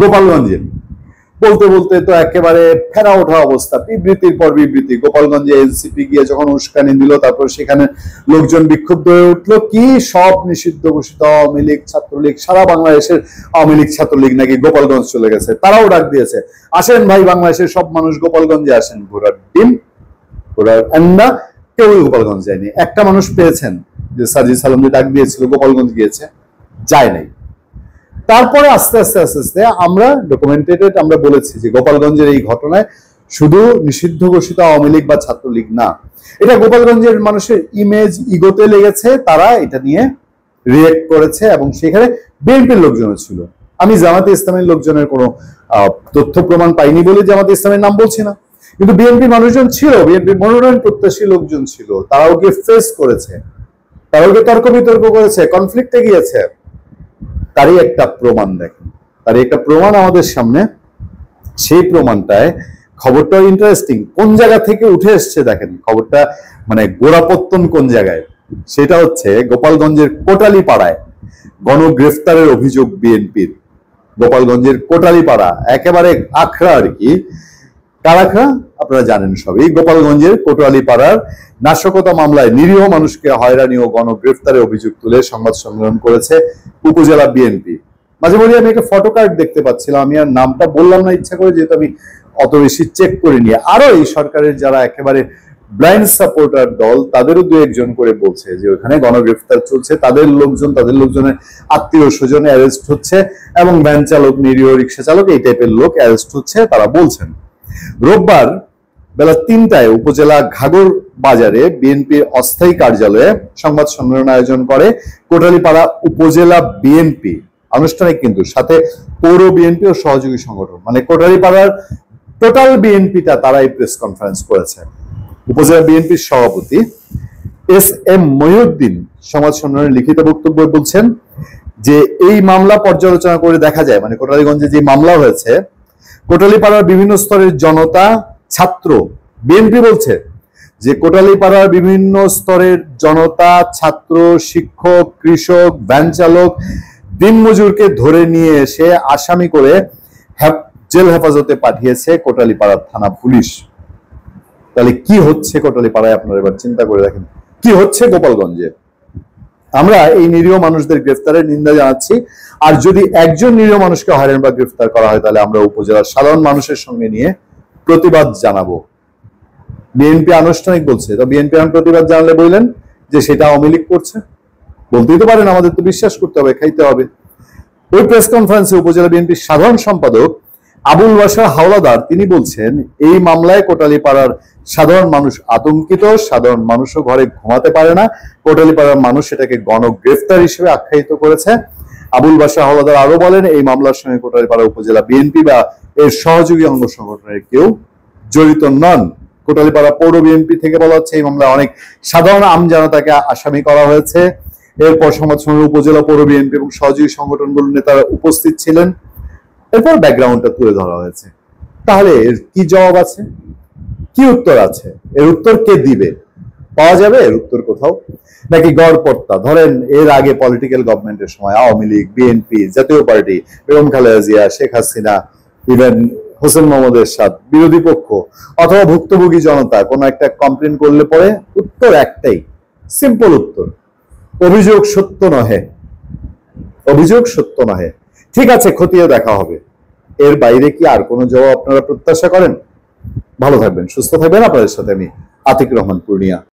গোপালগঞ্জে বলতে বলতে তো একেবারে ফেরা ওঠা অবস্থা, বিবৃতির পর বিবৃতি। গোপালগঞ্জে এনসিপি গিয়ে যখন উস্কানি দিল, তারপর সেখানে লোকজন বিক্ষুব্ধ হয়ে উঠলো, কি সব নিষিদ্ধ ঘোষিত আওয়ামী লীগ ছাত্রলীগ, সারা বাংলাদেশের আওয়ামী লীগ ছাত্রলীগ নাকি গোপালগঞ্জ চলে গেছে। তারাও ডাক দিয়েছে, আসেন ভাই বাংলাদেশের সব মানুষ গোপালগঞ্জে আসেন, ঘোড়ার ডিম ঘোড়ার আন্ডা, কেউই গোপালগঞ্জ যায়নি। একটা মানুষ পেয়েছেন যে সাজিদ সালাম যে ডাক দিয়েছিল গোপালগঞ্জ গিয়েছে, যায় নাই। তারপরে আস্তে আস্তে আস্তে আস্তে আমরা ডকুমেন্টেড আমরা বলেছি যে গোপালগঞ্জের এই ঘটনায় শুধু নিষিদ্ধ ঘোষিত আওয়ামী লীগ বা ছাত্রলীগ না, এটা গোপালগঞ্জের মানুষের ইমেজ ইগোতে লেগেছে, তারা এটা নিয়ে রিয়েক্ট করেছে এবং সেখানে বিএনপির লোকজনও ছিল। আমি জামাতে ইসলামের লোকজনের কোনো তথ্য প্রমাণ পাইনি বলে জামাতে ইসলামের নাম বলছি না, কিন্তু বিএনপির মানুষজন ছিল, বিএনপির মনোনয়ন প্রত্যাশী লোকজন ছিল, তারাও গিয়ে ফেস করেছে, তারাও গিয়ে তর্ক বিতর্ক করেছে, কনফ্লিক্টে গিয়েছে। তারই একটা প্রমাণ দেখেন, তারই একটা প্রমাণ আমাদের সামনে। সেই প্রমাণটায় খবরটা ইন্টারেস্টিং, কোন জায়গা থেকে উঠে এসছে দেখেন খবরটা, মানে গোড়াপত্তন কোন জায়গায়। সেটা হচ্ছে গোপালগঞ্জের কোটালী পাড়ায় গণগ্রেফতারের অভিযোগ বিএনপির। গোপালগঞ্জের কোটালী পাড়া একেবারে আখড়া আর কি, কারাখড়া আপনারা জানেন সবই। গোপালগঞ্জের কোটালী পাড়ার নাশকতা মামলায় নিরীহ মানুষকে হয়রানি ও গণগ্রেফতারের অভিযোগ তুলে সংবাদ সম্মেলন করেছে উপজেলা বিএনপি। মাঝে মাঝে আমি একটা ফটো কার্ড দেখতে পাচ্ছিলাম, আমি আর নামটা বললাম না ইচ্ছা করে, যেহেতু আমি অত বেশি চেক করিনি। আরো এই সরকারের যারা একেবারে ব্লাইন্ড সাপোর্টার দল, তাদেরও দু একজন করে বলছে যে ওখানে গণগ্রেফতার চলছে, তাদের লোকজনের আত্মীয় স্বজন অ্যারেস্ট হচ্ছে এবং ভ্যান চালক, নিরীহ রিক্সা চালক, এই টাইপের লোক অ্যারেস্ট হচ্ছে, তারা বলছেন। রোববার বেলা ৩টায় উপজেলা ঘাগর বাজারে বিএনপির অস্থায়ী কার্যালয়ে সংবাদ সম্মেলন আয়োজন করে কোটালীপাড়া উপজেলা বিএনপি। আনুষ্ঠানিক কিন্তু সাথে পৌর বিএনপি ও সহযোগী সংগঠন, মানে কোটালীপাড়ার টোটাল বিএনপিটা তারা এই প্রেস কনফারেন্স করেছে। উপজেলা বিএনপির সভাপতি এস এম মহিউদ্দিন সংবাদ সম্মেলনে লিখিত বক্তব্য বলছেন যে এই মামলা পর্যালোচনা করে দেখা যায়, মানে কোটালীগঞ্জে যে মামলা হয়েছে, কোটালীপাড়ার বিভিন্ন স্তরের জনতা, ছাত্র, বিএনপি বলছে যে কোটালীপাড়ার বিভিন্ন স্তরের জনতা, ছাত্র, শিক্ষক, কৃষক, ভ্যান চালক, দিনমজুরকে ধরে নিয়ে এসে আসামি করে জেল হেফাজতে পাঠিয়েছে কোটালীপাড়া থানা পুলিশ। তাহলে কি হচ্ছে কোটালীপাড়ায়, আপনারা এবার চিন্তা করে দেখেন কি হচ্ছে গোপালগঞ্জে। আমরা এই নিরীহ মানুষদের গ্রেফতারের নিন্দা জানাচ্ছি, আর যদি একজন নিরীহ মানুষকে হয়রানি বা গ্রেফতার করা হয় তাহলে আমরা উপজেলার সাধারণ মানুষের সঙ্গে নিয়ে প্রতিবাদ জানাবো। বিএনপি আনুষ্ঠানিক বলছে, তো বিএনপি প্রতিবাদ জানালে বললেন যে সেটা আওয়ামী লীগ করছে, বলতেই তো পারেন, আমাদের তো বিশ্বাস করতে হবে, খাইতে হবে। ওই প্রেস কনফারেন্সে উপজেলা বিএনপির সাধারণ সম্পাদক আবুল বাশার হাওলাদার তিনি বলছেন, এই মামলায় কোটালীপাড়ার সাধারণ মানুষ আতঙ্কিত, সাধারণ মানুষও ঘরে ঘুমাতে পারে না, কোটালীপাড়ার মানুষ এটাকে গণগ্রেফতার হিসেবে আখ্যায়িত করেছে। আবুল বাশার হাওলাদার আরো বলেন, এই মামলার সঙ্গে কোটালীপাড়া উপজেলা বিএনপি বা এর সহযোগী অঙ্গ সংগঠনের কেউ জড়িত নন। কোটালীপাড়া পৌর বিএনপি থেকে বলা হচ্ছে এই মামলায় অনেক সাধারণ আমজনতাকে আসামি করা হয়েছে। এরপর সংবাদ সম্মেলনে উপজেলা পৌর বিএনপি এবং সহযোগী সংগঠনগুলোর নেতারা উপস্থিত ছিলেন। এরপর ব্যাকগ্রাউন্ডটা তুলে ধরা হয়েছে। তাহলে এর কি জবাব আছে, কি উত্তর আছে? এর উত্তর কে দিবে? পাওয়া যাবে এর উত্তর কোথাও? নাকি গড়পড়তা? ধরেন এর আগে পলিটিক্যাল গভর্নমেন্টের সময় আওয়ামী লীগ, বিএনপি, জাতীয় পার্টি, বেগম খালেদা জিয়া, শেখ হাসিনা, ইভেন হোসেন মোহাম্মদ এরশাদ, বিরোধী পক্ষ অথবা ভুক্তভোগী জনতা কোন একটা কমপ্লেন করলে পরে উত্তর একটাই, সিম্পল উত্তর, অভিযোগ সত্য নহে, অভিযোগ সত্য নহে। ঠিক আছে, খতিয়ে দেখা হবে। এর বাইরে কি আর কোনো জবাব আপনারা প্রত্যাশা করেন? ভালো থাকবেন, সুস্থ থাকবেন। আপনাদের সাথে আমি আতিক রহমান পূর্ণিয়া।